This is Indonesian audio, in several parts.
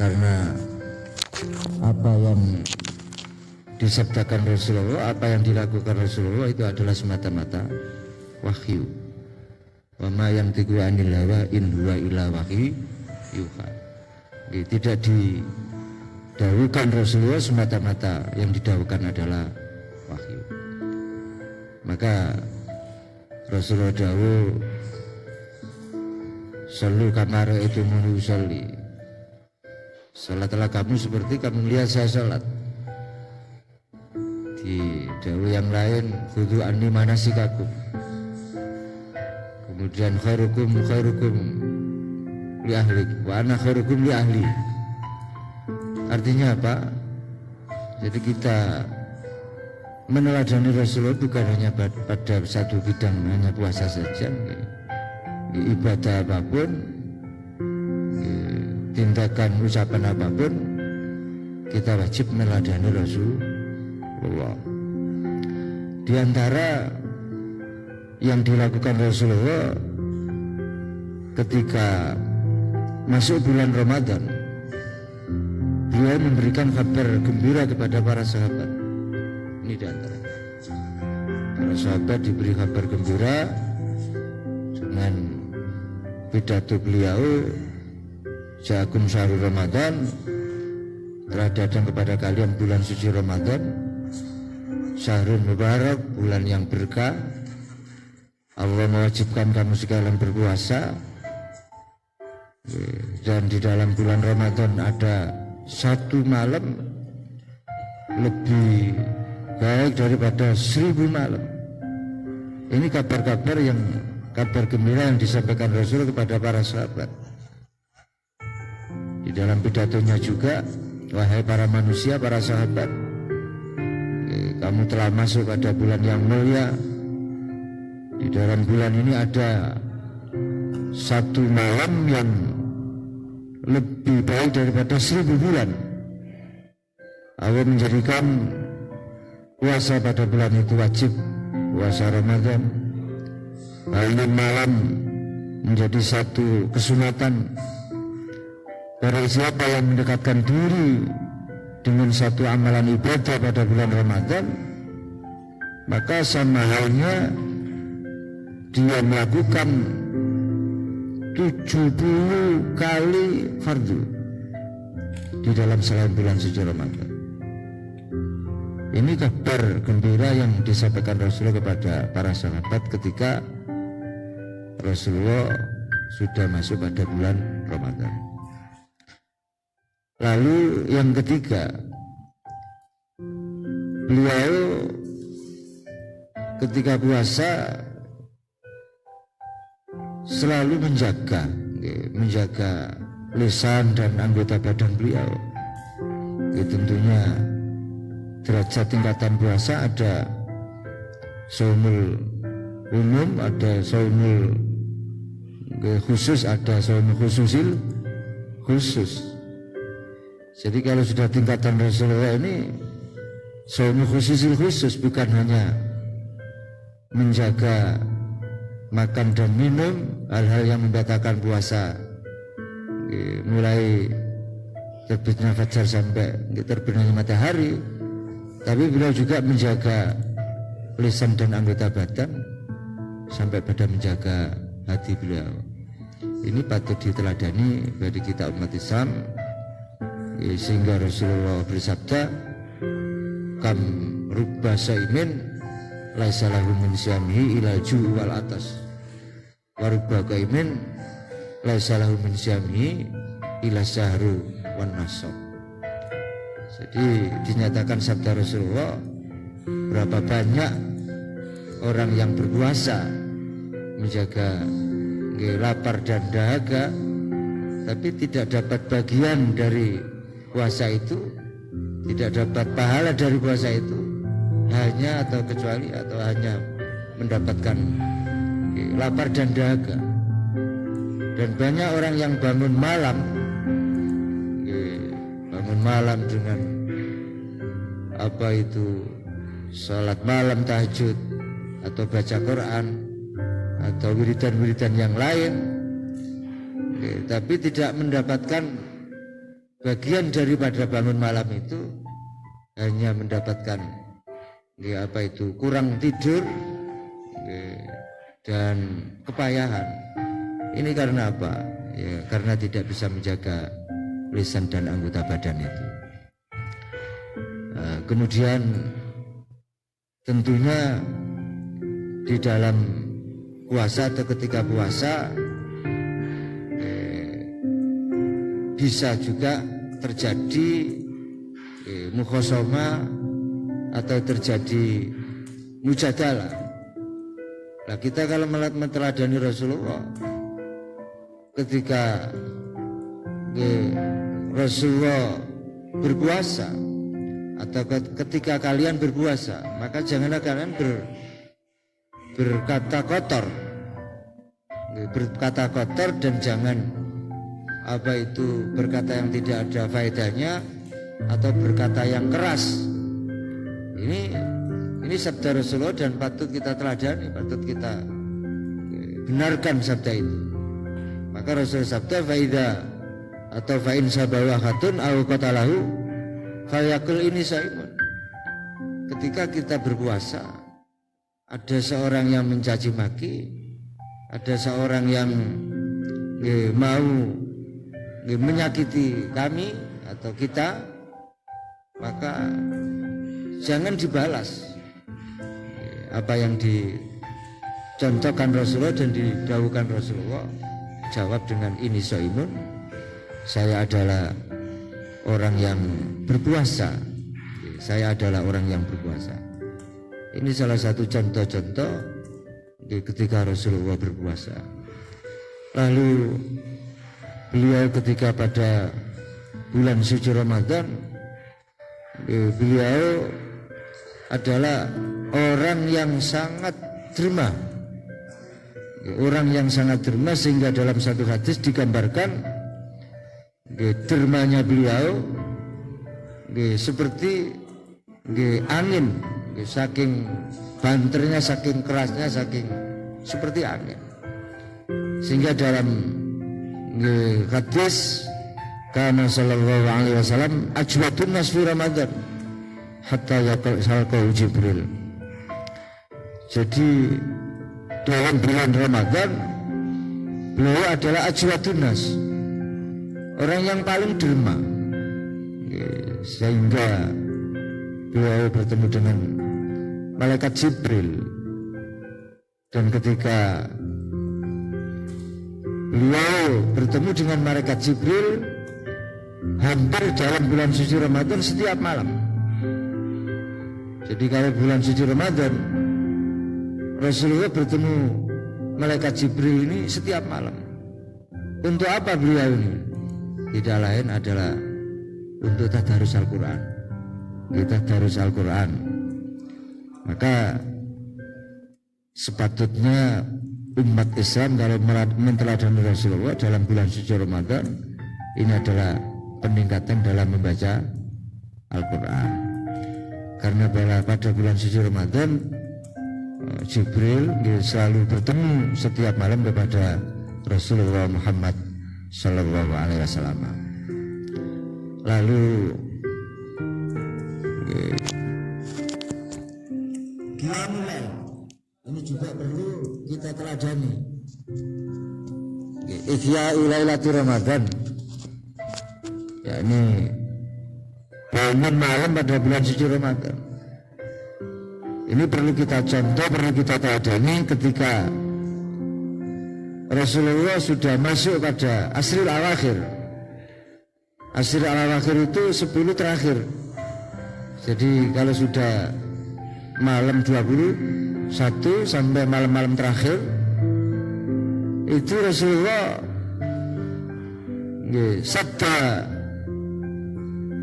karena apa yang disabdakan Rasulullah, apa yang dilakukan Rasulullah itu adalah semata-mata wahyu. Wa ma yantiqu 'anil hawa in huwa illa wahyu yuha. Tidak didhawuhkan Rasulullah semata-mata, yang didhawuhkan adalah wahyu. Maka Rasulullah dawuh, "Shallu kama ra'aitumuni usolli." Salatlah kamu seperti kamu lihat saya salat. Di dawuh yang lain, "Khudhu anni manasikakum." Kemudian khairukum li ahli wa ana khairukum li ahli. Artinya apa? Jadi kita meneladani Rasulullah bukan hanya pada satu bidang, hanya puasa saja, ibadah apapun, tindakan ucapan apapun, kita wajib meneladani Rasulullah. Di antara yang dilakukan Rasulullah ketika masuk bulan Ramadan, beliau memberikan kabar gembira kepada para sahabat. Ini di antara para sahabat diberi kabar gembira dengan pidato beliau, "Ja'akum syahrul Ramadan," telah datang kepada kalian bulan suci Ramadan, syahrul mubarak, bulan yang berkah. Allah mewajibkan kamu sekalian berpuasa, dan di dalam bulan Ramadan ada satu malam lebih baik daripada 1000 malam. Ini kabar-kabar yang kabar gembira yang disampaikan Rasul kepada para sahabat. Di dalam pidatonya juga, "Wahai para manusia, para sahabat, kamu telah masuk pada bulan yang mulia. Di dalam bulan ini ada satu malam yang lebih baik daripada 1000 bulan. Allah menjadikan puasa pada bulan itu wajib, puasa Ramadan. Lalu malam menjadi satu kesunatan. Barang siapa yang mendekatkan diri dengan satu amalan ibadah pada bulan Ramadan, maka sama halnya dia melakukan 70 kali fardu di dalam selain bulan suci Ramadan." Ini kabar gembira yang disampaikan Rasulullah kepada para sahabat ketika Rasulullah sudah masuk pada bulan Ramadan. Lalu yang ketiga, beliau ketika puasa selalu menjaga lisan dan anggota badan beliau. Tentunya derajat tingkatan puasa ada shaumul umum, ada shaumul khusus, ada shaumul khususil khusus. Jadi kalau sudah tingkatan Rasulullah ini shaumul khususil khusus, bukan hanya menjaga makan dan minum, hal-hal yang membatalkan puasa, mulai terbitnya fajar sampai terbitnya matahari. Tapi beliau juga menjaga lisan dan anggota badan sampai pada menjaga hati beliau. Ini patut diteladani bagi kita umat Islam, sehingga Rasulullah bersabda, "Kam rubba saimin laisa lahu min syamihi ila ju' wal atas, wa rubba qaimin laisa lahu min syamihi ila syahru wan nasab." Jadi dinyatakan sabda Rasulullah, berapa banyak orang yang berpuasa menjaga lapar dan dahaga, tapi tidak dapat bagian dari puasa itu, tidak dapat pahala dari puasa itu, hanya atau kecuali atau hanya mendapatkan lapar dan dahaga. Dan banyak orang yang bangun malam dengan apa itu salat malam, tahajud, atau baca Quran, atau wiridan-wiridan yang lain, tapi tidak mendapatkan bagian daripada bangun malam itu hanya mendapatkan kurang tidur dan kepayahan. Ini karena apa? Ya, karena tidak bisa menjaga lisan dan anggota badan itu. Kemudian tentunya di dalam puasa atau ketika puasa bisa juga terjadi mukhosoma atau terjadi mujadalah. Nah, kita kalau meneladani Rasulullah ketika Rasulullah berpuasa atau ketika kalian berpuasa, maka janganlah kalian berkata kotor dan jangan berkata yang tidak ada faedahnya atau berkata yang keras. Ini sabda Rasulullah dan patut kita teladani, patut kita benarkan sabda itu. Maka Rasulullah sabda faida atau fa'in sabawakhatun au qatalahu fayakul ini saimun. Ketika kita berpuasa, ada seorang yang mencaci maki, ada seorang yang mau menyakiti kami atau kita, maka jangan dibalas apa yang dicontohkan Rasulullah dan didahulukan Rasulullah. Jawab dengan ini soimun, saya adalah orang yang berpuasa, saya adalah orang yang berpuasa. Ini salah satu contoh-contoh ketika Rasulullah berpuasa. Lalu beliau ketika pada bulan suci Ramadan, beliau adalah orang yang sangat derma. Orang yang sangat derma sehingga dalam satu hadis digambarkan dermanya beliau seperti angin, saking banternya, saking kerasnya, saking seperti angin. Sehingga dalam hadis karena sallallahu alaihi wasallam ajwadun nas fi Ramadan hatta yaqal Jibril. Jadi dalam bulan Ramadan beliau adalah ajwadun nas, orang yang paling derma, sehingga beliau bertemu dengan malaikat Jibril. Dan ketika beliau bertemu dengan malaikat Jibril hampir dalam bulan suci Ramadan setiap malam. Jadi kalau bulan suci Ramadan Rasulullah bertemu malaikat Jibril ini setiap malam. Untuk apa beliau ini? Tidak lain adalah untuk tadarus Al-Quran. Kita tadarus Al-Quran. Maka sepatutnya umat Islam kalau menteladani Rasulullah dalam bulan suci Ramadan, ini adalah peningkatan dalam membaca Al-Quran. Karena pada bulan suci Ramadan Jibril selalu bertemu setiap malam kepada Rasulullah Muhammad Sallallahu Alaihi Wasallam. Lalu Qiyamul Lail ini juga perlu kita teladani. Ihya'u Lailatul Ramadan, yakni bangun malam pada bulan suci Ramadan. Ini perlu kita contoh, perlu kita teladani ketika Rasulullah sudah masuk pada asril awakhir. Asril awakhir itu 10 terakhir. Jadi kalau sudah malam 21 sampai malam-malam terakhir, itu Rasulullah sabda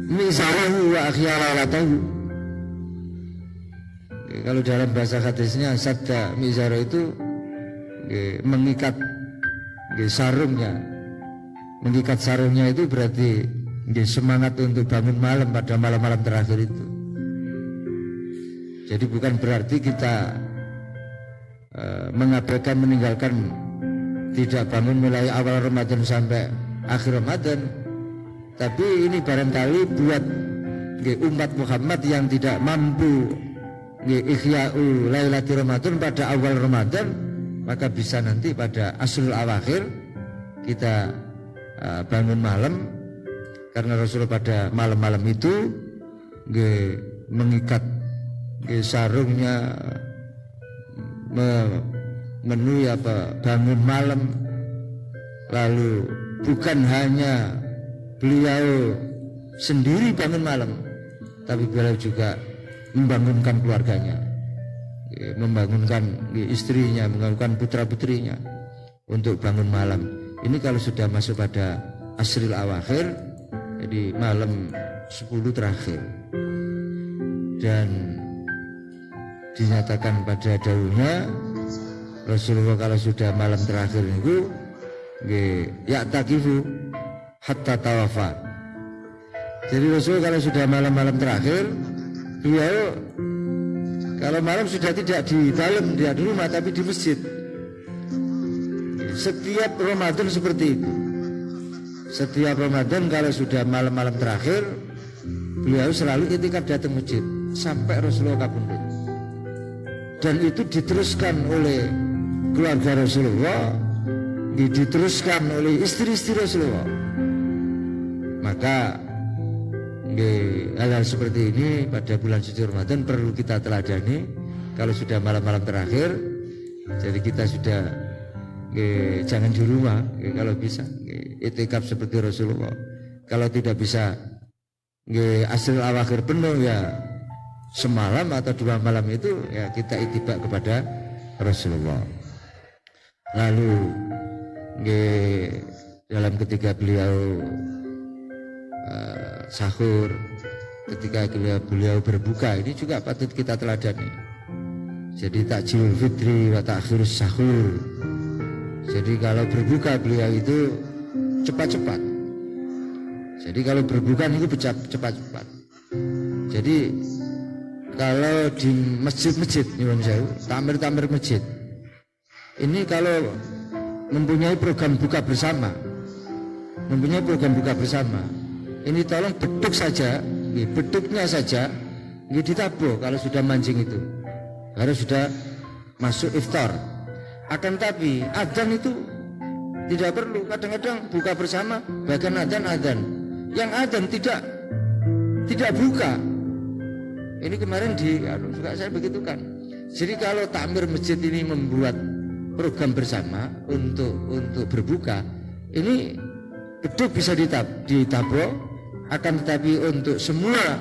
mizarahu wa akhyaralatahu. Kalau dalam bahasa hadisnya sabda mizara itu mengikat sarungnya. Mengikat sarungnya itu berarti semangat untuk bangun malam pada malam-malam terakhir itu. Jadi bukan berarti kita mengabaikan, meninggalkan tidak bangun mulai awal Ramadan sampai akhir Ramadan, Tapi ini barangkali buat umat Muhammad yang tidak mampu ihya'u lailatul Ramadan pada awal Ramadan, maka bisa nanti pada asrul awakhir kita bangun malam, karena Rasulullah pada malam-malam itu mengikat sarungnya, memenuhi bangun malam. Lalu bukan hanya beliau sendiri bangun malam, tapi beliau juga membangunkan keluarganya, membangunkan istrinya, membangunkan putra-putrinya untuk bangun malam. Ini kalau sudah masuk pada asril awakhir, jadi malam 10 terakhir. Dan dinyatakan pada dawuhnya Rasulullah kalau sudah malam terakhir itu ya'takifu hatta tawafa. Jadi Rasul kalau sudah malam-malam terakhir, beliau kalau malam sudah tidak di dalam, tidak di rumah, tapi di masjid. Setiap Ramadan seperti itu. Setiap Ramadan kalau sudah malam-malam terakhir, beliau selalu itikaf datang masjid sampai Rasulullah kabundut. Dan itu diteruskan oleh keluarga Rasulullah, diteruskan oleh istri-istri Rasulullah. Maka hal-hal seperti ini pada bulan suci Ramadan perlu kita teladani. Kalau sudah malam-malam terakhir, jadi kita sudah jangan di rumah, kalau bisa itikaf seperti Rasulullah. Kalau tidak bisa asrul awakhir penuh, ya semalam atau 2 malam itu ya kita itibak kepada Rasulullah. Lalu dalam ketika beliau sahur, ketika beliau berbuka, ini juga patut kita teladani. Jadi takjilul fitri wa ta'khirus sahur. Jadi kalau berbuka beliau itu cepat-cepat. Jadi kalau berbuka itu cepat-cepat. Jadi kalau di masjid-masjid, tamir-tamir masjid, ini kalau mempunyai program buka bersama, ini tolong beduk saja, beduknya saja ditabuh kalau sudah mancing itu, harus sudah masuk iftar. Akan tapi adzan itu tidak perlu. Kadang-kadang buka bersama, bahkan adzan, yang adzan tidak buka. Ini kemarin juga saya begitukan. Jadi kalau takmir masjid ini membuat program bersama untuk berbuka, ini beduk bisa ditabrak. Akan tetapi untuk semua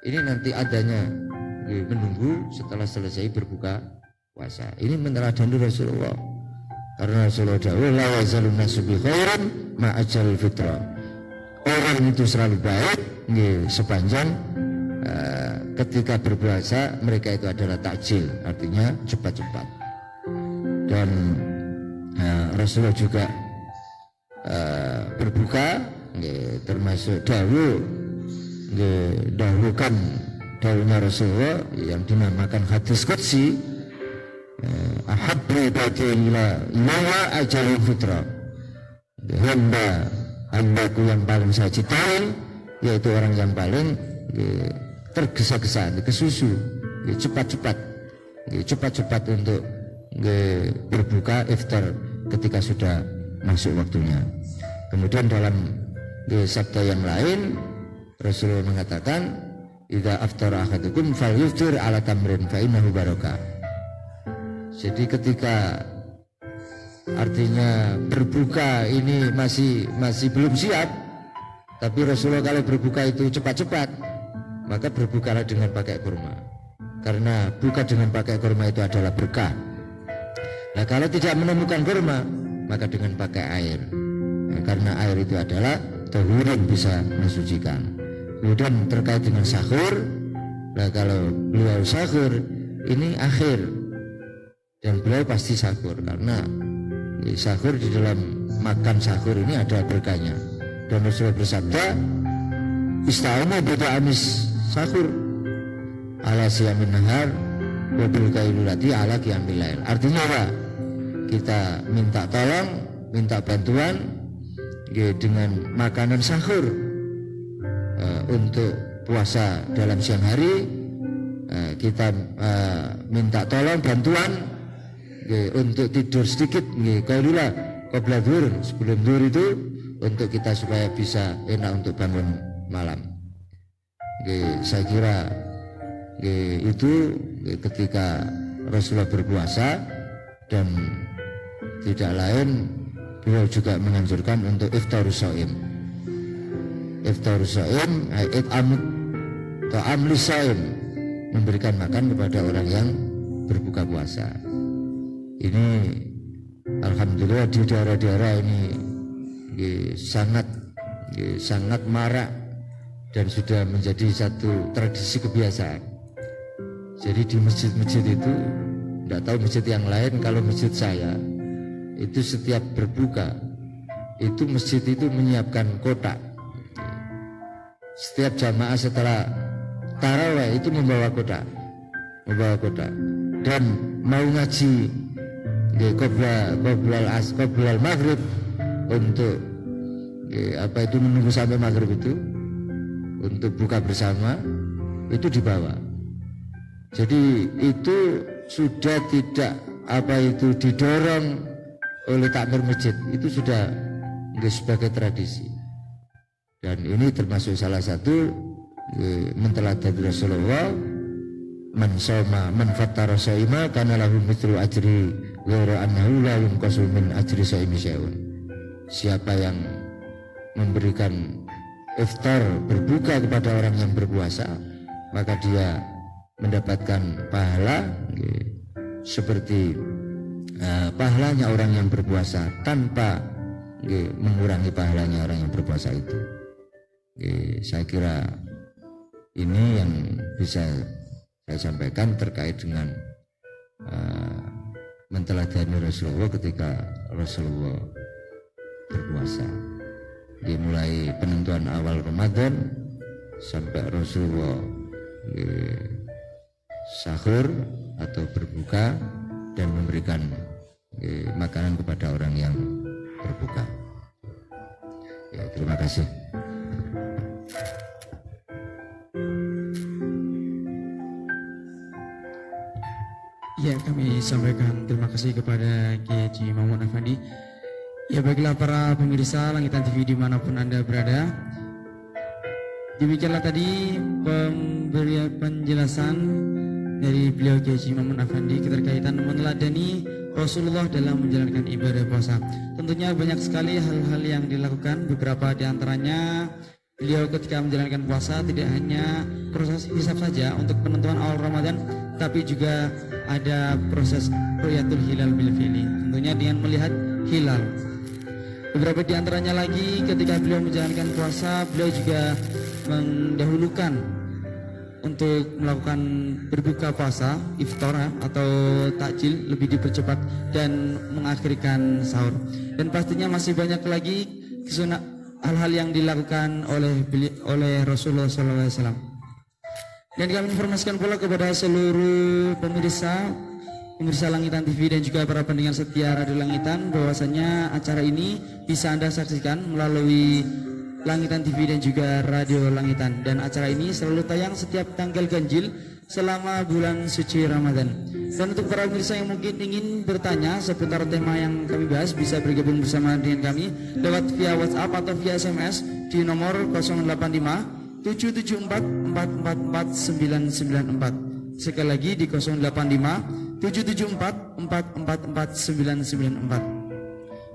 ini nanti adanya menunggu setelah selesai berbuka puasa. Ini meneladani Rasulullah, karena Rasulullah dawuh la yazalun nasu bi khairin ma ajal fitra. Orang itu selalu baik sepanjang ketika berpuasa mereka itu adalah takjil, artinya cepat-cepat. Dan Rasulullah juga berbuka termasuk dahulukan dahulunya Rasulullah yang dinamakan hadis qudsi, ahabbu ibadillah ila ajalul fitra. Hambaku yang paling saya cintai yaitu orang yang paling tergesa-gesa, kesusu, cepat-cepat untuk berbuka iftar ketika sudah masuk waktunya. Kemudian dalam sabda yang lain Rasulullah mengatakan, idza aftara ahadukum falyuftir ala tamrin fa innahu barakah. Jadi ketika artinya berbuka ini masih belum siap, tapi Rasulullah kalau berbuka itu cepat-cepat, maka berbukalah dengan pakai kurma, karena buka dengan pakai kurma itu adalah berkah. Nah kalau tidak menemukan kurma, maka dengan pakai air, karena air itu adalah tahurin, bisa mensucikan. Kemudian terkait dengan sahur, nah kalau beliau sahur ini akhir, dan beliau pasti sahur karena sahur di dalam makan sahur ini ada berkahnya. Dan Rasulullah bersabda, ista'inu bida'amis sahur ala siyamin nahar wabil kailulati ala qiyamil lail. Artinya apa? Kita minta tolong, minta bantuan dengan makanan sahur untuk puasa dalam siang hari, kita minta tolong bantuan untuk tidur sedikit, qailula qabla dhuhr, sebelum dhuhr itu, untuk kita supaya bisa enak untuk bangun malam. Saya kira itu ketika Rasulullah berpuasa, dan tidak lain beliau juga menganjurkan untuk iftarus shaim. Iftarus shaim ta'am lisaim, memberikan makan kepada orang yang berbuka puasa. Ini alhamdulillah di daerah-daerah ini sangat marak dan sudah menjadi satu tradisi kebiasaan. Jadi di masjid-masjid itu, tidak tahu masjid yang lain, kalau masjid saya itu setiap berbuka itu masjid itu menyiapkan kotak. Setiap jamaah setelah tarawih itu membawa kotak, dan mau ngaji qoblal maghrib, untuk itu menunggu sampai maghrib itu untuk buka bersama, itu dibawa. Jadi itu sudah tidak didorong oleh takmir masjid, itu sudah sebagai tradisi. Dan ini termasuk salah satu menteladani Rasulullah, man shoma man fattara shaima kana lahu mithlu ajri ghairu annahu la yunqasu min ajri shaimi syai'un. Siapa yang memberikan iftar, berbuka kepada orang yang berpuasa, maka dia mendapatkan pahala seperti pahalanya orang yang berpuasa, tanpa mengurangi pahalanya orang yang berpuasa itu. Saya kira ini yang bisa saya sampaikan terkait dengan menteladani Rasulullah ketika Rasulullah berpuasa. Mulai penentuan awal Ramadan sampai Rasulullah sahur atau berbuka dan memberikan makanan kepada orang yang berbuka. Terima kasih. Ya, kami sampaikan terima kasih kepada Kiai Haji Mamun Afandi. Ya, baiklah para pemirsa Langitan TV dimanapun Anda berada, demikianlah tadi pemberian penjelasan dari beliau Kiai Haji Mamun Afandi keterkaitan meneladani Rasulullah dalam menjalankan ibadah puasa. Tentunya banyak sekali hal-hal yang dilakukan, beberapa diantaranya beliau ketika menjalankan puasa tidak hanya proses hisab saja untuk penentuan awal Ramadan, tapi juga ada proses ru'yatul hilal bil fi'li, tentunya dengan melihat hilal. Beberapa diantaranya lagi ketika beliau menjalankan puasa, beliau juga mendahulukan untuk melakukan berbuka puasa, iftar atau takjil lebih dipercepat dan mengakhirkan sahur. Dan pastinya masih banyak lagi hal-hal yang dilakukan oleh Rasulullah SAW. Dan kami informasikan pula kepada seluruh pemirsa Langitan TV dan juga para pendengar setia Radio Langitan bahwasanya acara ini bisa Anda saksikan melalui Langitan TV dan juga Radio Langitan, dan acara ini selalu tayang setiap tanggal ganjil selama bulan suci Ramadan. Dan untuk para pemirsa yang mungkin ingin bertanya seputar tema yang kami bahas, bisa bergabung bersama dengan kami lewat via WhatsApp atau via SMS di nomor 085 774 444 994. Sekali lagi di 085 774 444 994.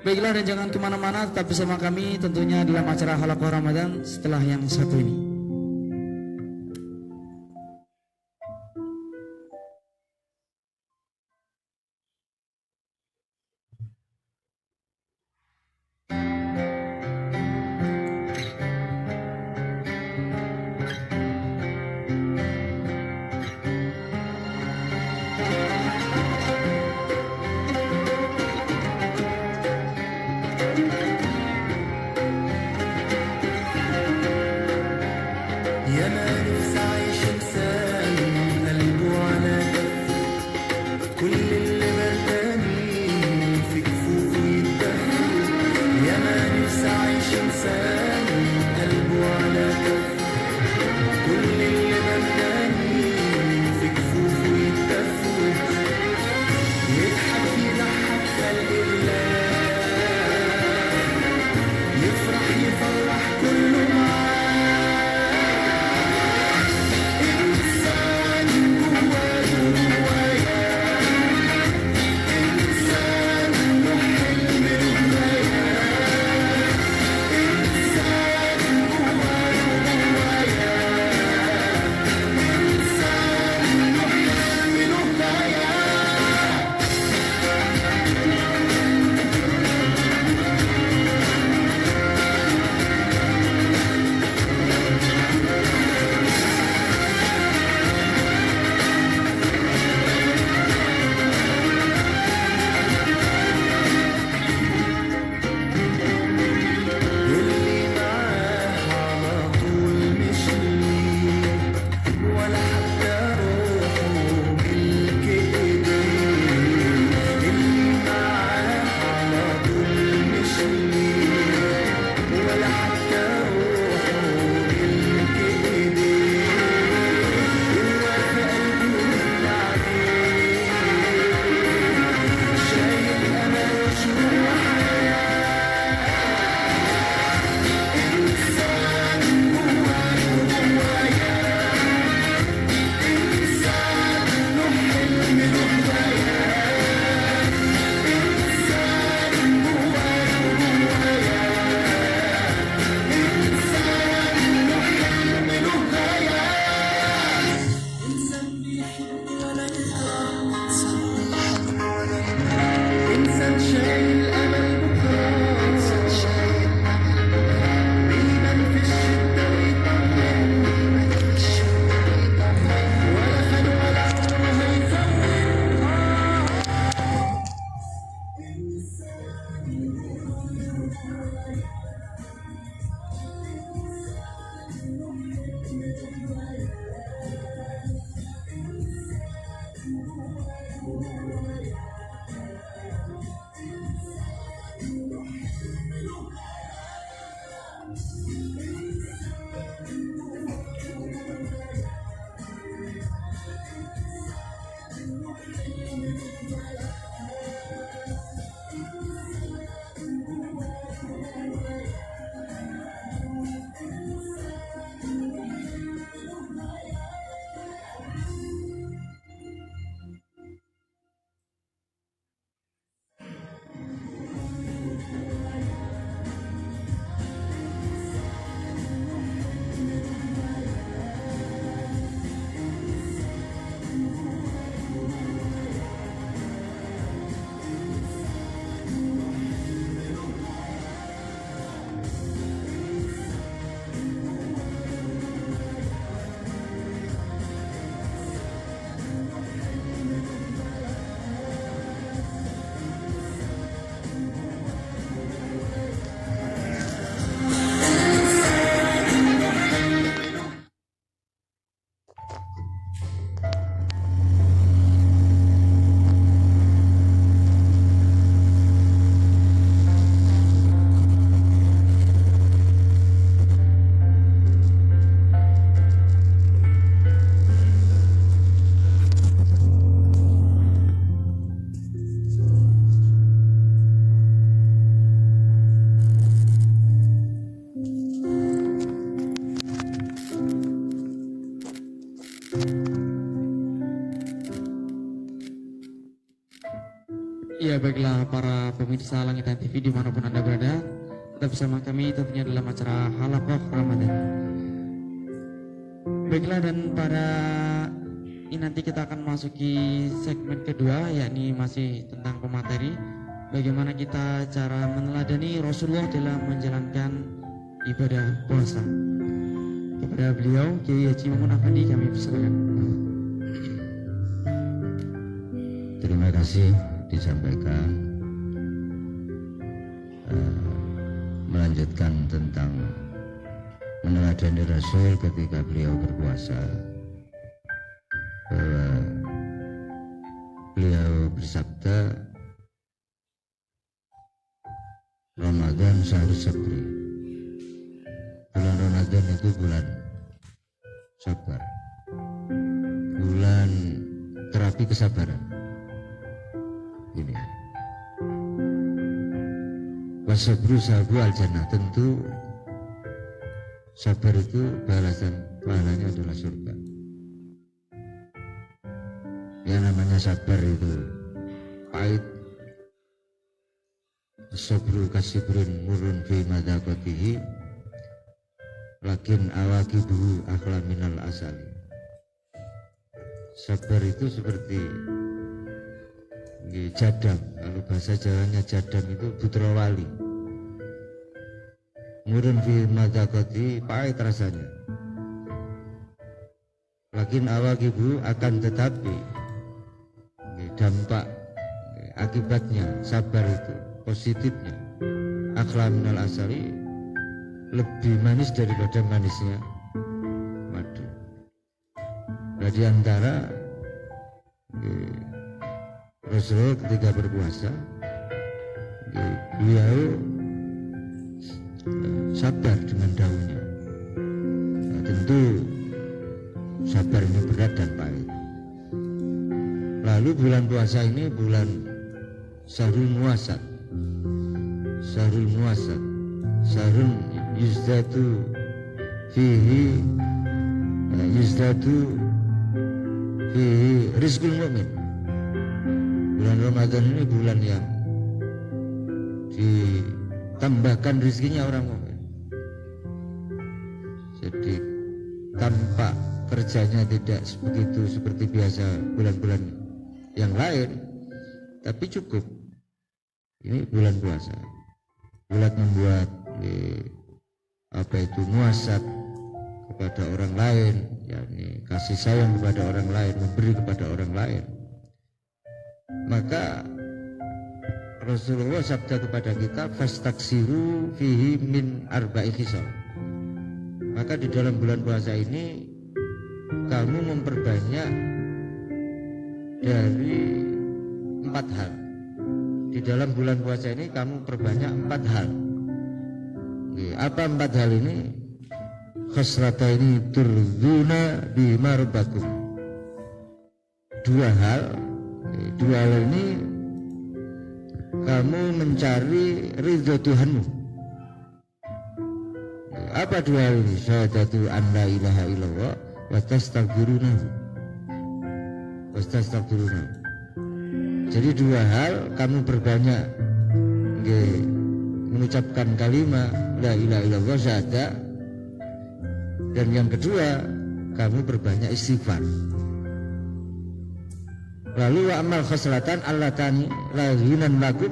Baiklah, dan jangan kemana-mana, tetap bersama kami tentunya dalam acara Halaqah Ramadan setelah yang satu ini. baiklah para pemirsa Langitan TV dimanapun Anda berada, tetap bersama kami tentunya dalam acara Halaqah Ramadan. Baiklah, dan pada ini nanti kita akan masuki segmen kedua, yakni masih tentang pemateri bagaimana kita cara meneladani Rasulullah dalam menjalankan ibadah puasa. Kepada beliau Kiai Haji Mamun Afandi kami persilakan. Terima kasih disampaikan. Melanjutkan tentang meneladani Rasul ketika beliau berpuasa, bahwa beliau bersabda, Ramadan syahrus sabri. Bulan Ramadan itu bulan sabar, bulan terapi kesabaran. Ini wasabru sahabu al-jannah, tentu sabar itu pahalanya adalah surga. Ya, namanya sabar itu pahit. Sabru kasibrin murun fi madaqatihi lakin awaqibuhu akhla minal asali. Sabar itu seperti jadam, kalau bahasa Jawanya jadam itu putra wali. Murun fi madaqatihi, pahit rasanya. Lakin awaqibuhu, akan tetapi dampak akibatnya sabar itu positifnya akhla minal asali, lebih manis daripada manisnya madu. Nah, di antara Rasulullah ketika berpuasa, beliau sabar dengan daunnya. Nah, tentu sabar ini berat dan pahit. Lalu bulan puasa ini bulan Syahrul Muwasat. Syahrul Muwasat, Syahrul yuzdatu fihi rizqul mu'min. Bulan Ramadan ini bulan yang ditambahkan rezekinya orang mukmin. Jadi tanpa kerjanya tidak begitu seperti biasa bulan-bulan yang lain, tapi cukup. Ini bulan puasa, bulan membuat muasat kepada orang lain, yakni kasih sayang kepada orang lain, memberi kepada orang lain. Maka Rasulullah sabda kepada kita, fastaksiru fihi min arba'i khisal. Maka di dalam bulan puasa ini kamu memperbanyak dari 4 hal. Di dalam bulan puasa ini kamu perbanyak 4 hal. Apa 4 hal ini? Khasrataini turduna bima rabbakum. 2 hal ini kamu mencari ridho Tuhanmu. Apa 2 hal ini? Syahadatu an la ilaha illallah wa tastaghfirunahu. Jadi 2 hal kamu perbanyak mengucapkan kalimat la ilaha illallah syahadah, dan yang kedua kamu perbanyak istighfar. Lalu wa amal khaslatan allatani la ghinan lakum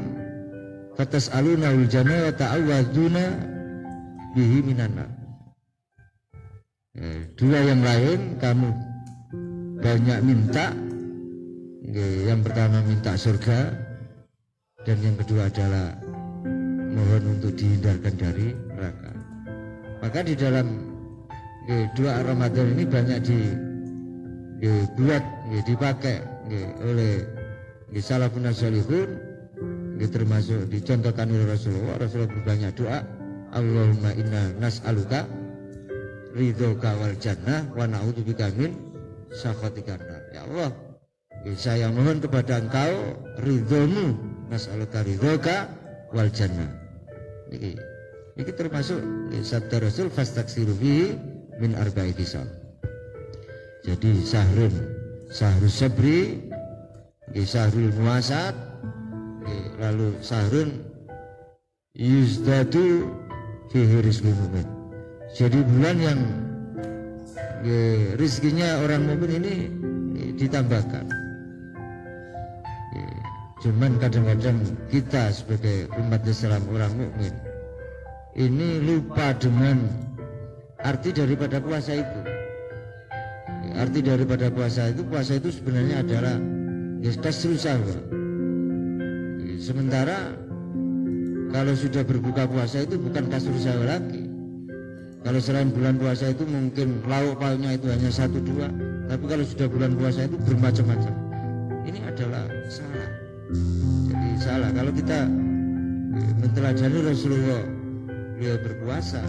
fatas'aluna ul jannah wa ta'awwaduna bihi minan nar. 2 yang lain kamu banyak minta. Yang pertama minta surga, dan yang kedua adalah mohon untuk dihindarkan dari neraka. Maka di dalam 2 Ramadan ini banyak dipakai oleh salafun salihun, termasuk dicontohkan oleh Rasulullah. Rasulullah berbanyak doa, Allahumma inna nas'aluka ridhoka wal jannah wa na'udzubika min sakhatika nar. Ya Allah, saya mohon kepada Engkau ridhomu, nas'aluka ridhoka wal jannah. Ini termasuk sabda Rasul, fastaksiru bihi min arba'i khisal. Jadi syahrul sabri, syahrul muasat, lalu sahrun yuzdadu fihi rizqul mu'min. Jadi bulan yang rizkinya orang mukmin ini ditambahkan. Cuman kadang-kadang kita sebagai umat Islam orang mukmin ini lupa dengan arti daripada puasa itu. Arti daripada puasa itu sebenarnya adalah kasrul syahwat. Sementara kalau sudah berbuka puasa itu bukan kasrul syahwat lagi. Kalau selain bulan puasa itu mungkin lauk pauknya itu hanya 1-2, tapi kalau sudah bulan puasa itu bermacam-macam. Ini adalah salah. Jadi salah kalau kita menteladani Rasulullah beliau berpuasa.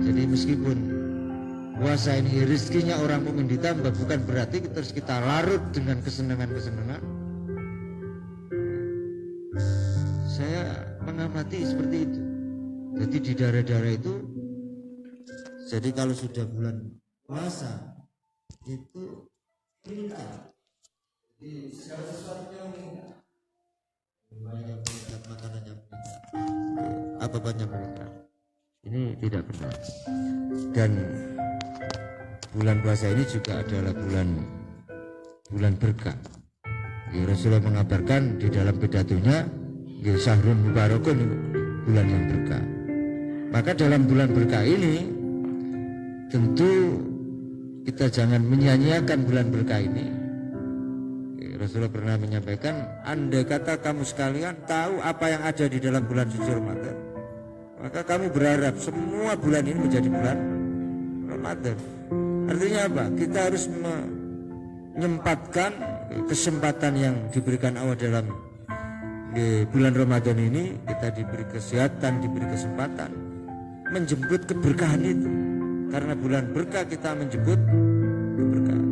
Jadi meskipun puasa ini rezekinya orang mukmin ditambah, bukan berarti terus kita larut dengan kesenangan-kesenangan. Saya mengamati seperti itu. Jadi di daerah-daerah itu, jadi kalau sudah bulan puasa itu meningkat. Jadi segala sesuatunya meningkat. Banyak meningkat, makanannya meningkat, apa-apanya meningkat. Ini tidak benar. Dan bulan puasa ini juga adalah bulan berkah. Rasulullah mengabarkan di dalam pidatonya, syahrun mubarakun, bulan yang berkah. Maka dalam bulan berkah ini tentu kita jangan menyia-nyiakan bulan berkah ini. Rasulullah pernah menyampaikan, andai kata kamu sekalian tahu apa yang ada di dalam bulan suci Ramadan, maka kamu berharap semua bulan ini menjadi bulan Ramadan. Artinya apa? Kita harus menyempatkan kesempatan yang diberikan Allah dalam di bulan Ramadan ini. Kita diberi kesehatan, diberi kesempatan menjemput keberkahan itu. Karena bulan berkah kita menjemput keberkahan.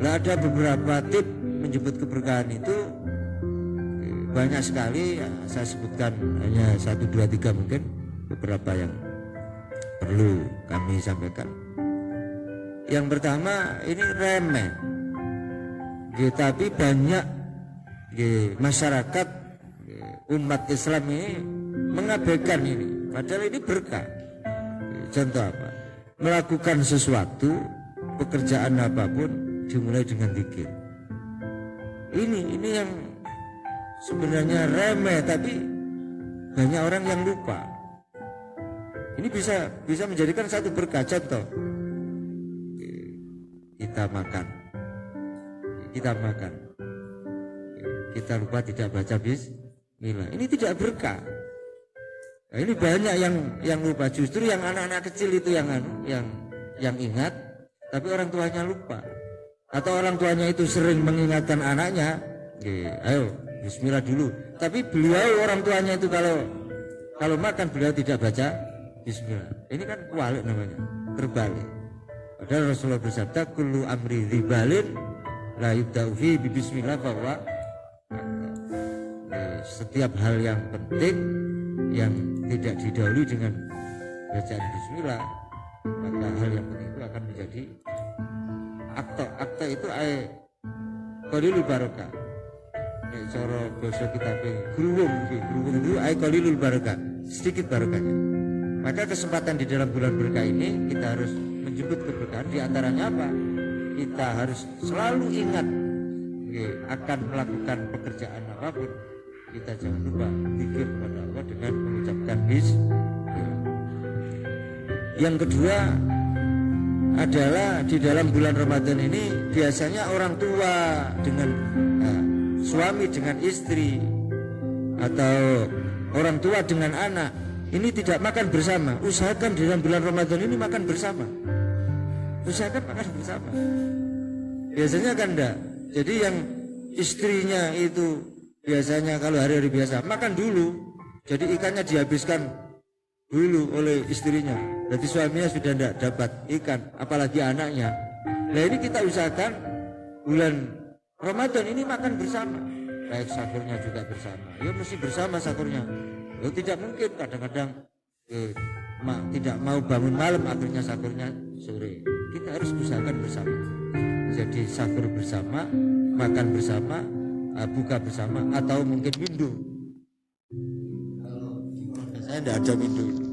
Lah ada beberapa tip menjemput keberkahan itu banyak sekali, ya, saya sebutkan hanya 1, 2, 3 mungkin beberapa yang perlu kami sampaikan. Yang pertama ini remeh, tapi banyak masyarakat umat Islam ini mengabaikan ini, padahal ini berkah. Contoh apa? Melakukan sesuatu, pekerjaan apapun dimulai dengan zikir. Ini yang sebenarnya remeh, tapi banyak orang yang lupa. Ini bisa menjadikan satu berkah. Contoh, kita makan, kita lupa tidak baca bismillah. Ini tidak berkah. Nah, ini banyak yang lupa. Justru yang anak-anak kecil itu yang ingat, tapi orang tuanya lupa. Atau orang tuanya itu sering mengingatkan anaknya, ayo bismillah dulu. Tapi beliau orang tuanya itu kalau makan beliau tidak baca bismillah. Ini kan kualik namanya, terbalik. Padahal Rasulullah bersabda, kullu amri dzibalin la yubda'u fi bismillah, bahwa setiap hal yang penting yang tidak didahului dengan bacaan bismillah, maka hal yang penting itu akan menjadi akta itu qalilul barokah. Nek cara basa kita gruwung itu qalilul barokah, sedikit barokahnya. Maka kesempatan di dalam bulan berkah ini kita harus menjemput keberkahan. Di antaranya apa? Kita harus selalu ingat akan melakukan pekerjaan apapun, kita jangan lupa zikir kepada Allah dengan mengucapkan bismillah. Yang kedua adalah di dalam bulan Ramadan ini biasanya orang tua dengan suami dengan istri, atau orang tua dengan anak ini tidak makan bersama. Usahakan di dalam bulan Ramadan ini makan bersama. Usahakan makan bersama. Biasanya kan enggak. Jadi yang istrinya itu biasanya kalau hari-hari biasa makan dulu, jadi ikannya dihabiskan dulu oleh istrinya. Berarti suaminya sudah tidak dapat ikan, apalagi anaknya. Nah ini kita usahakan bulan Ramadan ini makan bersama. Baik sahurnya juga bersama. Ya mesti bersama sahurnya. Ya tidak mungkin kadang-kadang tidak mau bangun malam, akhirnya sahurnya sore. Kita harus usahakan bersama. Jadi sahur bersama, makan bersama, buka bersama, atau mungkin windu Saya tidak ada windu itu.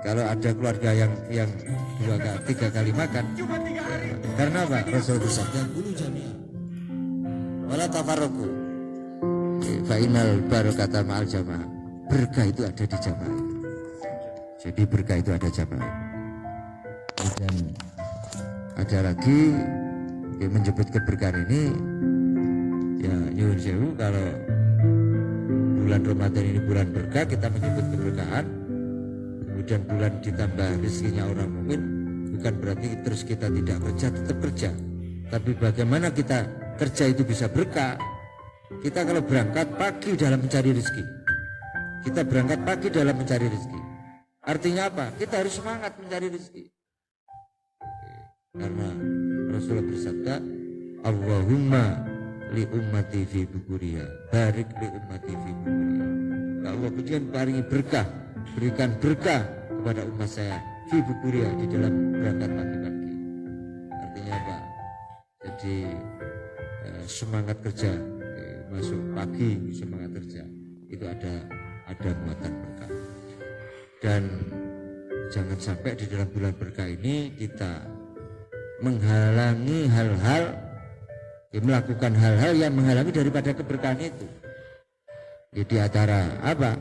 Kalau ada keluarga yang 2-3 kali makan, karena apa? Rasul bersabda, "Kulu jami'an wala tafarraqu." Fa innal barakata ma'al jamaah. Berkah itu ada di jamaah. Jadi berkah itu ada jamaah. Dan ada lagi yang menyebut keberkahan ini, ya nyuwun sewu, kalau bulan Ramadan ini bulan berkah, kita menyebut keberkahan. Kemudian bulan ditambah rezekinya orang mukmin, bukan berarti terus kita tidak kerja, tetap kerja. Tapi bagaimana kita kerja itu bisa berkah? Kita kalau berangkat pagi dalam mencari rezeki, kita berangkat pagi dalam mencari rezeki. Artinya apa? Kita harus semangat mencari rezeki. Karena Rasulullah bersabda, Allahumma li ummati fi bukuriya, barik li ummati fi bukuriya. Allah paringi berkah, berikan berkah kepada umat saya fi bukuriya, di dalam berangkat pagi-pagi. Artinya apa? Jadi semangat kerja, masuk pagi semangat kerja, itu ada muatan berkah. Dan jangan sampai di dalam bulan berkah ini kita menghalangi hal-hal, melakukan hal-hal yang menghalangi daripada keberkahan itu. Jadi antara apa?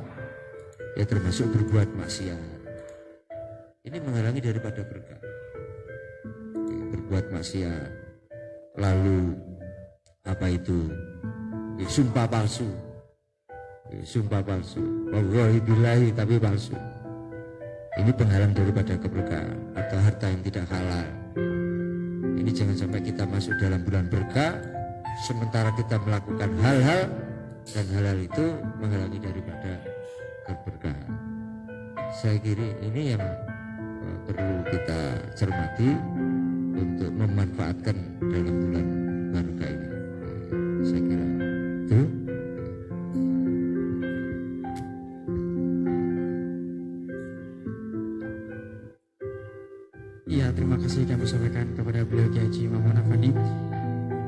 Ya termasuk berbuat maksiat. Ini menghalangi daripada berkah. Berbuat maksiat. Lalu apa itu? Sumpah palsu. Sumpah palsu. Wallahi billahi tapi palsu. Ini penghalang daripada keberkahan atau harta yang tidak halal. Ini jangan sampai kita masuk dalam bulan berkah sementara kita melakukan hal-hal dan hal-hal itu menghalangi daripada keberkahan. Saya kira ini yang perlu kita cermati untuk memanfaatkan dalam bulan berkah ini. Saya kira itu. Ya, terima kasih kami sampaikan kepada beliau Kiai Haji Mamun Afandi.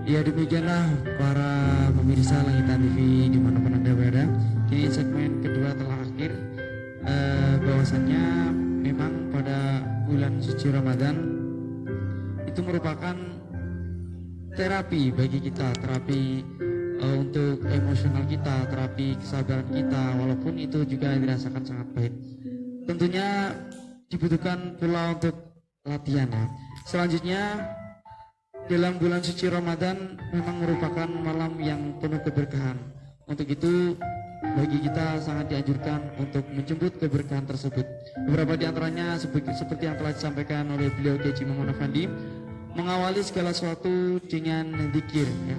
Ya, demikianlah para pemirsa Langitan TV dimanapun Anda berada. Kini segmen kedua telah akhir. Bahwasannya memang pada bulan suci Ramadan itu merupakan terapi bagi kita, terapi untuk emosional kita, terapi kesabaran kita, walaupun itu juga dirasakan sangat baik. Tentunya dibutuhkan pula untuk latihan ya. Selanjutnya dalam bulan suci Ramadan memang merupakan malam yang penuh keberkahan. Untuk itu bagi kita sangat dianjurkan untuk menjemput keberkahan tersebut. Beberapa di antaranya seperti yang telah disampaikan oleh beliau Kiai Haji Mamun Afandi, mengawali segala sesuatu dengan zikir ya.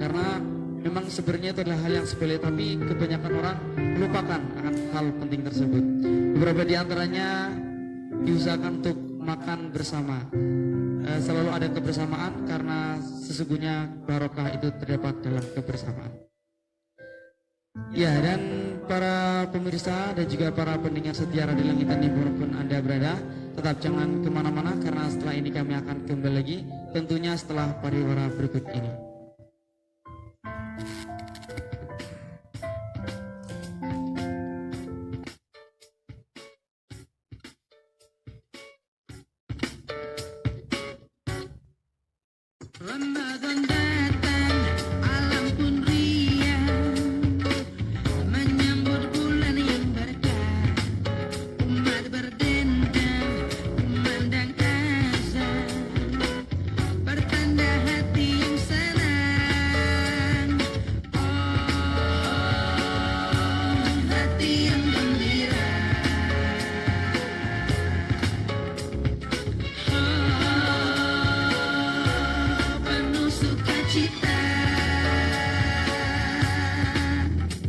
Karena memang sebenarnya itu adalah hal yang sepele, tapi kebanyakan orang melupakan akan hal penting tersebut. Beberapa di antaranya diusahakan untuk makan bersama, selalu ada kebersamaan karena sesungguhnya barokah itu terdapat dalam kebersamaan. Ya, dan para pemirsa dan juga para pendengar setia Radio Langitan dimanapun Anda berada, tetap jangan kemana-mana karena setelah ini kami akan kembali lagi, tentunya setelah pariwara berikut ini. Ramadan datang, alam pun riang, menyambut bulan yang berkah. Umat berdendang, memandang azan, pertanda hati yang senang. Oh, hati yang gembira. Penuh sukacita,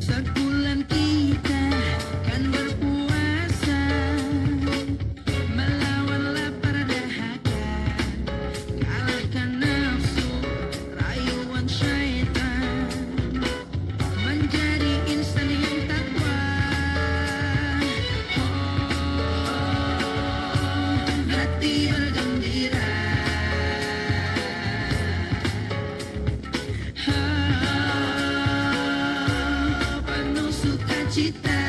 sebulan kita kan berpuasa, melawan lapar dahaga, kalahkan nafsu, rayuan syaitan, menjadi insan yang takwa. Oh, hati bergembira. Penuh sukacita.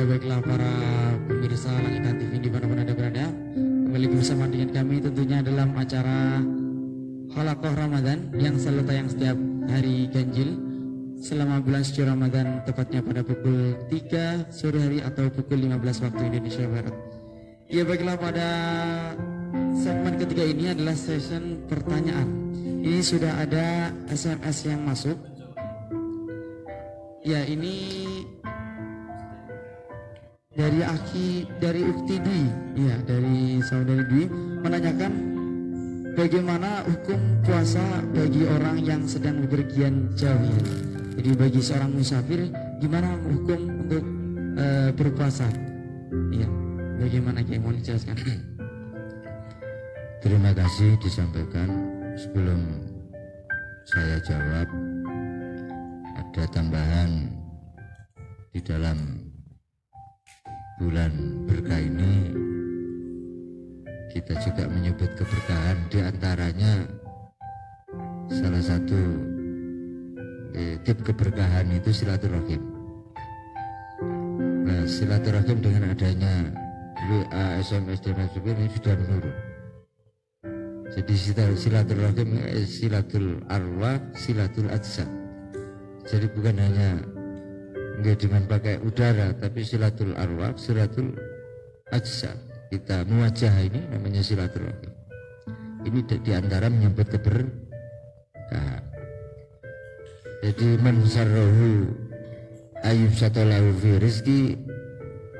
baiklah para pemirsa Langitan TV di mana-mana Anda berada, kembali bersama dengan kami tentunya dalam acara Halaqah Ramadan yang selalu tayang setiap hari ganjil selama bulan suci Ramadan, tepatnya pada pukul 3 sore hari atau pukul 15 waktu Indonesia Barat. Ya baiklah, pada segmen ketiga ini adalah session pertanyaan. Ini sudah ada SMS yang masuk. Ya, ini dari Ukti Dwi, ya, dari saudari Dwi menanyakan bagaimana hukum puasa bagi orang yang sedang bepergian jauh, ya. Jadi bagi seorang musafir gimana hukum untuk berpuasa? Ya, bagaimana yang mau dijelaskan? Terima kasih disampaikan. Sebelum saya jawab, ada tambahan di dalam bulan berkah ini kita juga menyebut keberkahan, di antaranya salah satu tip keberkahan itu silaturahim. Nah, silaturahim dengan adanya WA, SMS dan sebagainya ini sudah menurun. Jadi silaturahim, silatul arwah, silatul ajsa. Jadi bukan hanya dengan pakai udara, tapi silatul arwah, silatul ajsa. Kita muwajah ini namanya silaturahim. Ini diantara menyebut keberkahan. Jadi man sarrahu ayub satolahu fi rizki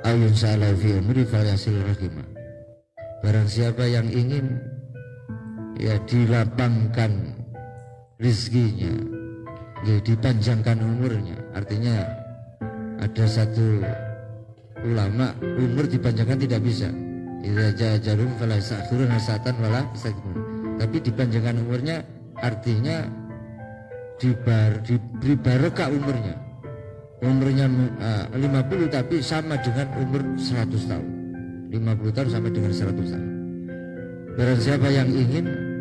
ayun sa'alahu fi umri falyasil rahimah. Barang siapa yang ingin ya dilapangkan rizkinya, ya dipanjangkan umurnya. Artinya ada satu ulama umur dipanjangkan tidak bisa. Idza jarum fala sa'khurun hasatan wala sakmun. Tapi dipanjangkan umurnya artinya diberi barokah umurnya. Umurnya 50 tapi sama dengan umur 100 tahun. 50 tahun sama dengan 100 tahun. Barang siapa yang ingin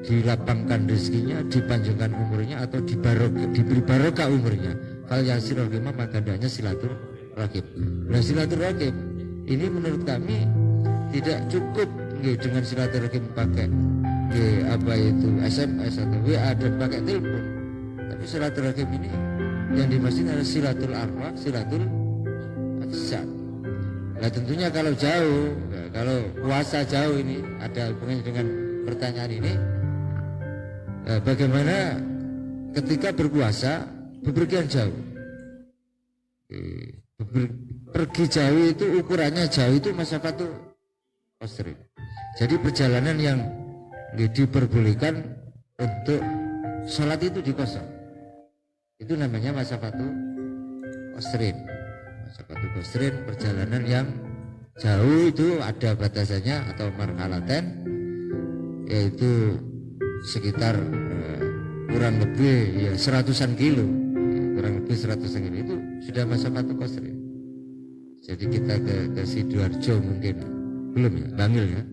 dilapangkan rezekinya, dipanjangkan umurnya atau diberi barokah umurnya, fal yasir rahimah, maka hendaknya silaturahim. Nah, silaturahim ini menurut kami tidak cukup dengan silaturahim pakai apa itu SMS atau WA dan pakai telepon. Tapi silaturahim ini yang dimaksud adalah silatul arwah, silatul ajsad. Nah, tentunya kalau jauh, kalau puasa jauh ini ada hubungannya dengan pertanyaan ini. Bagaimana ketika berpuasa bepergian jauh? Pergi jauh itu ukurannya jauh itu masafatu qasrin. Jadi perjalanan yang diperbolehkan untuk sholat itu di kosong. Itu namanya masafatu qasrin. Masafatu qasrin, perjalanan yang jauh itu ada batasannya atau marhalaten, yaitu sekitar kurang lebih ya 100-an kilo, kurang lebih 100-an kilo itu sudah masafatu qasrin. Jadi kita ke Sidoarjo mungkin belum ya, Bangil ya,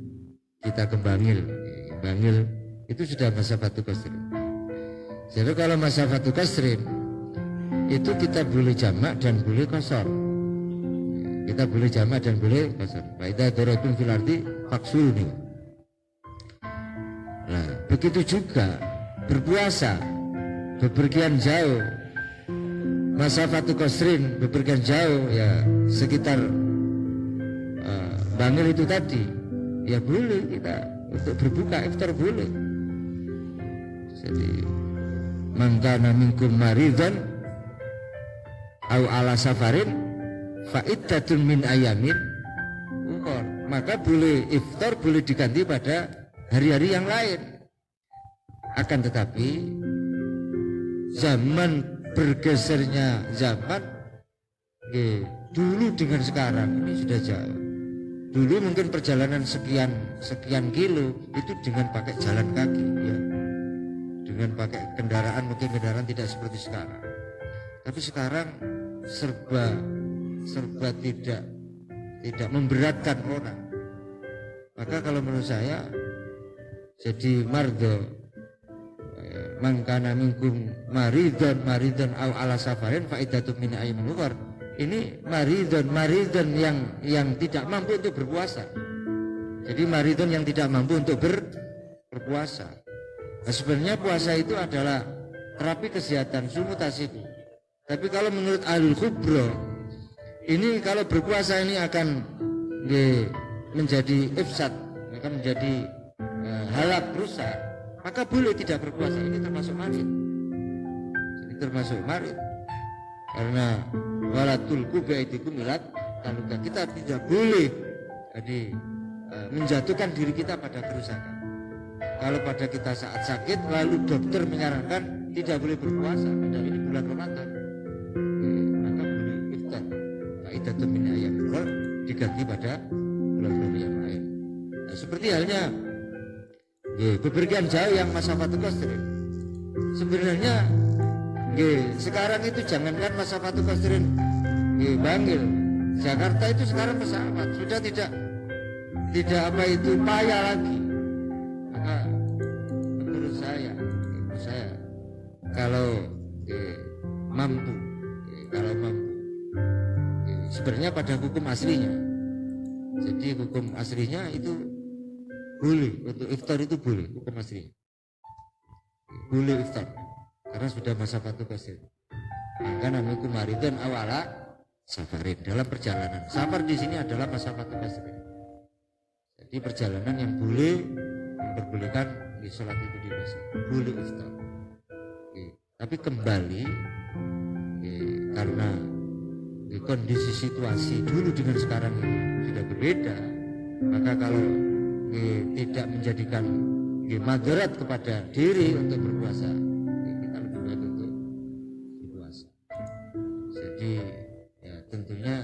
kita ke Bangil itu sudah masafatu qasrin. Jadi kalau masafatu qasrin itu kita boleh jamak dan boleh qasar. Kita boleh jamak dan boleh qasar. Fa idza daratum fil ardi faqsulni. Nah, begitu juga berpuasa bepergian jauh, masafatu qasrin, bepergian jauh ya sekitar Bangil itu tadi, ya boleh kita untuk berbuka iftar boleh. Jadi man kana minkum maridan au ala safarin fa iddatun min ayamin ukhra, maka boleh iftar boleh diganti pada hari-hari yang lain. Akan tetapi zaman bergesernya zaman dulu dengan sekarang ini sudah jauh. Dulu mungkin perjalanan sekian kilo itu dengan pakai jalan kaki ya, dengan pakai kendaraan, mungkin kendaraan tidak seperti sekarang. Tapi sekarang serba tidak memberatkan orang. Maka kalau menurut saya jadi mardo mangkana minkum maridan au ala safarin fa iddatu min ayyamin ukhra, ini maridon yang tidak mampu untuk berpuasa. Jadi maridon yang tidak mampu untuk berpuasa. Nah, sebenarnya puasa itu adalah terapi kesehatan sumutasidu. Tapi kalau menurut Ahlul Khubro, ini kalau berpuasa ini akan menjadi ifsad, akan menjadi halak rusak, maka boleh tidak berpuasa. Ini termasuk marid. Ini termasuk marid. Karena walatul kubaidikum milat taluka, kita tidak boleh jadi menjatuhkan diri kita pada kerusakan. Kalau pada kita saat sakit lalu dokter menyarankan tidak boleh berpuasa, padahal ini bulan Ramadan, maka boleh iftar. Faidatun min ayyamin ukhar diganti pada bulan-bulan yang lain. Nah, seperti halnya bepergian jauh yang masafatul qasrin. Sebenarnya sekarang itu jangankan masafatul qasrin Bangil, Jakarta itu sekarang pesawat sudah tidak apa itu payah lagi. Maka menurut saya kalau mampu sebenarnya pada hukum aslinya, jadi hukum aslinya itu boleh untuk iftar, itu boleh, hukum aslinya boleh iftar karena sudah masafatul qasrin. Maka namanya kumaridun awala safarin, dalam perjalanan. Safar di sini adalah masafatul qasrin. Jadi perjalanan yang boleh memperbolehkan di sholat itu di masa boleh iftar. Tapi kembali karena kondisi situasi dulu dengan sekarang ini sudah berbeda, maka kalau tidak menjadikan madarat kepada diri untuk berpuasa, kita lebih baik untuk berpuasa. Jadi ya tentunya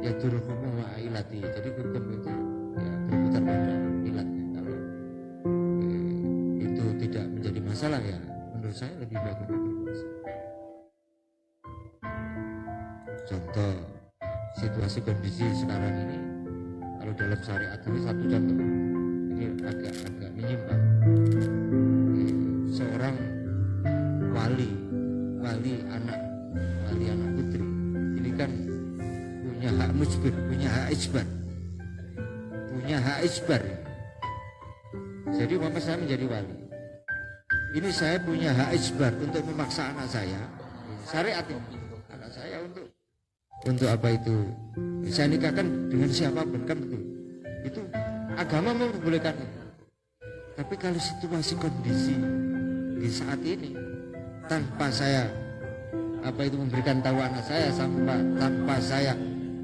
ya dulu hukum ilati. Jadi hukum itu ya berputar pada ilatnya. Kalau itu tidak menjadi masalah, ya menurut saya lebih baik untuk berpuasa. Contoh situasi kondisi sekarang ini, kalau dalam syariat ini satu contoh, ini agak menyimpang. Seorang wali anak putri ini kan punya hak musbir, punya hak isbar. Jadi umpama saya menjadi wali, ini saya punya hak isbar untuk memaksa anak saya, syariat ini, anak saya untuk apa itu saya nikahkan dengan siapapun, kan betul, itu agama memperbolehkan itu. Tapi kalau situasi kondisi di saat ini, tanpa saya apa itu memberikan tahu anak saya, tanpa saya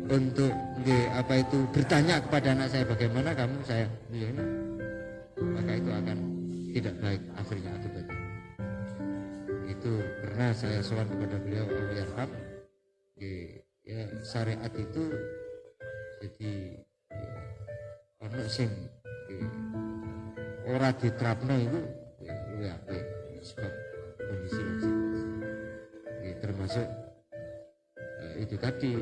untuk apa itu bertanya kepada anak saya bagaimana kamu saya ini, maka itu akan tidak baik akhirnya akibatnya. Itu pernah saya sowan kepada beliau, Allahyarham, ya syariat itu jadi ono sing ora diterapno itu ya sebab kondisi termasuk itu tadi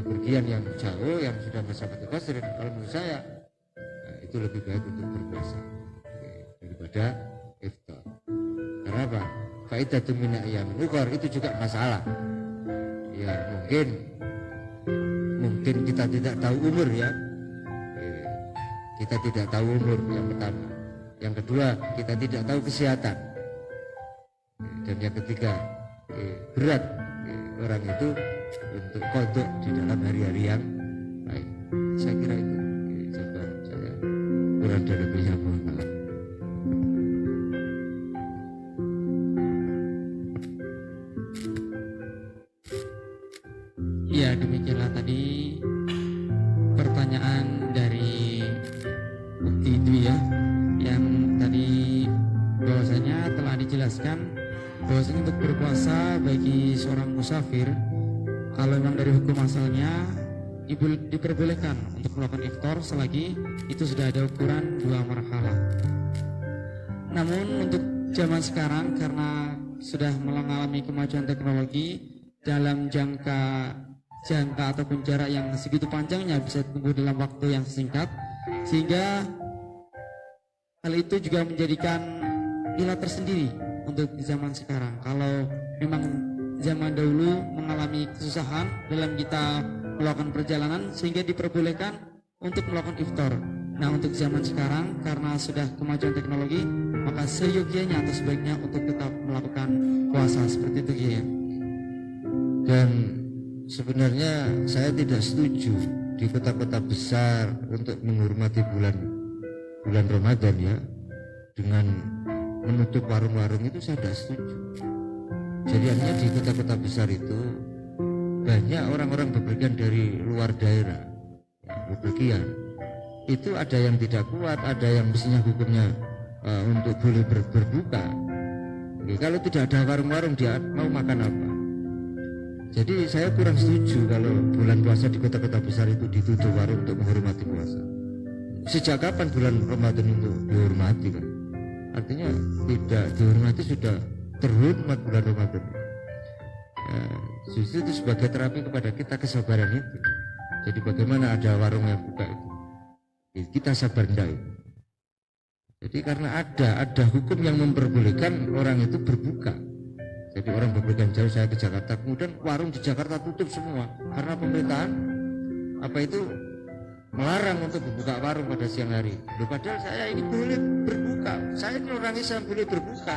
bepergian yang jauh yang sudah masafatul qasrin. Kalau menurut saya itu lebih baik untuk berpuasa daripada iftar. Karena apa? Faidatun min ayyamin ukhar itu juga masalah. Ya mungkin kita tidak tahu umur, ya. Kita tidak tahu umur yang pertama. Yang kedua, kita tidak tahu kesehatan. Dan yang ketiga, berat orang itu untuk qadha di dalam hari-hari yang baik. Saya kira itu. Coba saya kurang dari lebihnya, mohon maaf. Ya, demikianlah tadi pertanyaan dari Ukti Dwi, ya, yang tadi bahwasanya telah dijelaskan bahwasanya untuk berpuasa bagi seorang musafir, kalau memang dari hukum asalnya diperbolehkan untuk melakukan iftar selagi itu sudah ada ukuran 2 marhalah. Namun untuk zaman sekarang, karena sudah mengalami kemajuan teknologi dalam jangka ataupun jarak yang segitu panjangnya, bisa tumbuh dalam waktu yang singkat, sehingga hal itu juga menjadikan ilat tersendiri untuk di zaman sekarang. Kalau memang zaman dahulu mengalami kesusahan dalam kita melakukan perjalanan sehingga diperbolehkan untuk melakukan iftar. Nah, untuk zaman sekarang karena sudah kemajuan teknologi, maka seyogianya atau sebaiknya untuk tetap melakukan puasa seperti itu ya. Dan sebenarnya saya tidak setuju di kota-kota besar untuk menghormati bulan Ramadan ya, dengan menutup warung-warung itu saya tidak setuju. Jadinya di kota-kota besar itu banyak orang-orang bepergian dari luar daerah, bepergian. Itu ada yang tidak kuat, ada yang mestinya hukumnya untuk boleh berbuka. Oke, kalau tidak ada warung-warung dia mau makan apa? Jadi saya kurang setuju kalau bulan puasa di kota-kota besar itu ditutup warung untuk menghormati puasa. Sejak kapan bulan Ramadan itu dihormati kan? Artinya tidak dihormati sudah terhormat bulan Ramadan. Justru itu sebagai terapi kepada kita kesabaran itu. Jadi bagaimana ada warung yang buka itu? Kita sabar enggak itu. Jadi karena ada hukum yang memperbolehkan orang itu berbuka. Jadi orang bepergian jauh, saya ke Jakarta, kemudian warung di Jakarta tutup semua karena pemerintahan melarang untuk membuka warung pada siang hari. Loh, padahal saya ini boleh berbuka, saya ini orang Islam boleh berbuka.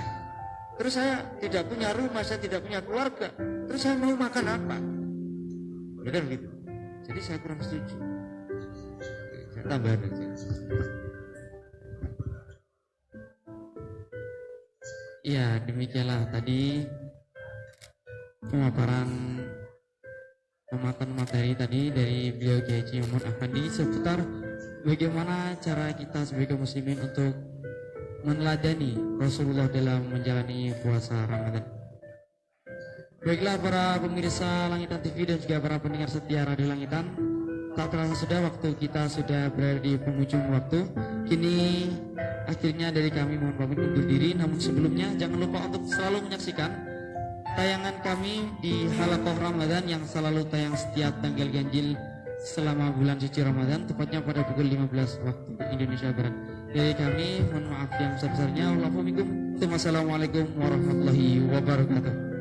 Terus saya tidak punya rumah, saya tidak punya keluarga, terus saya mau makan apa? Bukan gitu. Jadi saya kurang setuju. Saya tambahan aja. Ya, demikianlah tadi pemaparan materi tadi dari beliau Kiai Haji Muhammad Afandi seputar bagaimana cara kita sebagai muslimin untuk meneladani Rasulullah dalam menjalani puasa Ramadan. Baiklah para pemirsa Langitan TV dan juga para pendengar setia Radio Langitan, tak terasa sudah waktu kita sudah berada di penghujung waktu. Kini akhirnya dari kami mohon pamit undur diri, namun sebelumnya jangan lupa untuk selalu menyaksikan tayangan kami di Halaqah Ramadan yang selalu tayang setiap tanggal ganjil selama bulan suci Ramadan, tepatnya pada pukul 15 waktu Indonesia Barat. Dari kami mohon maaf yang sebesar-besarnya. Wassalamualaikum warahmatullahi wabarakatuh.